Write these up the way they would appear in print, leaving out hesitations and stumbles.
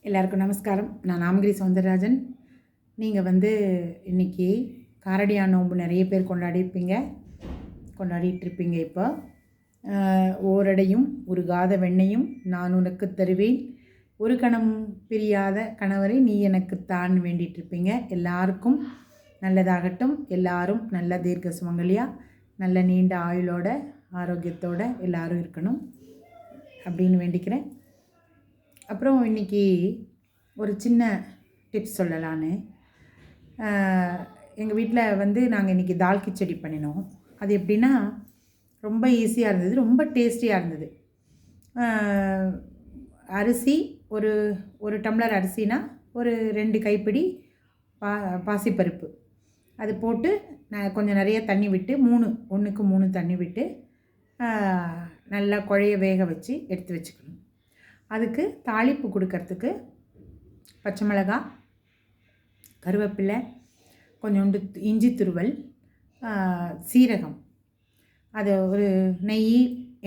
எல்லாருக்கும் நமஸ்காரம். நான் நாமகிரி சௌந்தரராஜன். நீங்கள் இன்றைக்கி காரடியா நோன்பு நிறைய பேர் கொண்டாடிட்டுருப்பீங்க. இப்போ ஓரடையும் உருகாத வெண்ணையும் நான் உனக்கு தருவேன், ஒரு கணம் பிரியாத கணவரை நீ எனக்குத்தான் வேண்டிகிட்ருப்பீங்க. எல்லாருக்கும் நல்லதாகட்டும். எல்லாரும் நல்ல தீர்க்க சுமங்கலியாக நல்ல நீண்ட ஆயுளோட ஆரோக்கியத்தோடு எல்லோரும் இருக்கணும் அப்படின்னு வேண்டிக்கிறேன். அப்புறம் இன்றைக்கி ஒரு சின்ன டிப்ஸ் சொல்லலான்னு, எங்கள் வீட்டில் நாங்கள் இன்றைக்கி தால் கிச்சடி பண்ணினோம். அது எப்படின்னா ரொம்ப ஈஸியாக இருந்தது, ரொம்ப டேஸ்டியாக இருந்தது. அரிசி ஒரு டம்ளர் அரிசினா ஒரு 2 கைப்பிடி பாசிப்பருப்பு அது போட்டு நான் கொஞ்சம் நிறைய தண்ணி விட்டு 1க்கு 3 தண்ணி விட்டு நல்லா குழைய வேக வச்சு எடுத்து வச்சுக்கணும். அதுக்கு தாளிப்பு கொடுக்கறதுக்கு பச்சை மிளகாய், கருவேப்பிலை, கொஞ்சோண்டு இஞ்சி துருவல், சீரகம், அதை ஒரு நெய்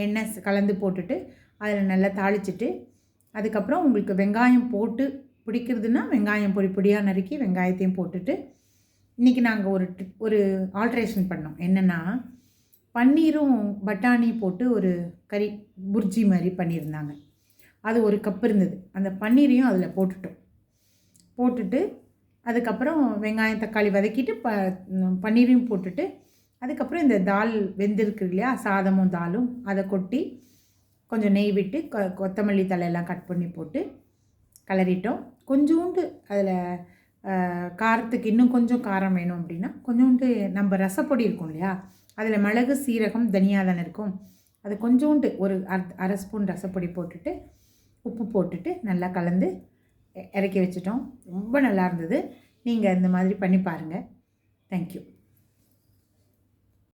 எண்ணெய் கலந்து போட்டுட்டு அதில் நல்லா தாளிச்சிட்டு, அதுக்கப்புறம் உங்களுக்கு வெங்காயம் போட்டு பிடிக்கிறதுனா வெங்காயம் பொடி பொடியாக நறுக்கி வெங்காயத்தையும் போட்டுட்டு, இன்றைக்கி நாங்கள் ஒரு ஆல்ட்ரேஷன் பண்ணோம். என்னென்னா பன்னீரும் பட்டாணி போட்டு ஒரு கறி புர்ஜி மாதிரி பண்ணியிருந்தாங்க. அது ஒரு கப் இருந்தது. அந்த பன்னீரையும் அதில் போட்டுட்டு அதுக்கப்புறம் வெங்காயம் தக்காளி வதக்கிட்டு பன்னீரையும் போட்டுட்டு, அதுக்கப்புறம் இந்த தால் வெந்திருக்கு இல்லையா, சாதமும் தாலும் அதை கொட்டி கொஞ்சம் நெய் விட்டு கொத்தமல்லி தலையெல்லாம் கட் பண்ணி போட்டு கிளறிட்டோம். கொஞ்சோண்டு அதில் காரத்துக்கு இன்னும் கொஞ்சம் காரம் வேணும் அப்படின்னா கொஞ்சோண்டு நம்ம ரசப்பொடி இருக்கும் இல்லையா, அதில் மிளகு, சீரகம், தனியா தானே இருக்கும், அது கொஞ்சோண்டு ஒரு அரை ஸ்பூன் ரசப்பொடி போட்டுட்டு உப்பு போட்டுட்டு நல்லா கலந்து இறக்கி வச்சிட்டோம். ரொம்ப நல்லா இருந்தது. நீங்கள் இந்த மாதிரி பண்ணி பாருங்கள். தேங்க்யூ.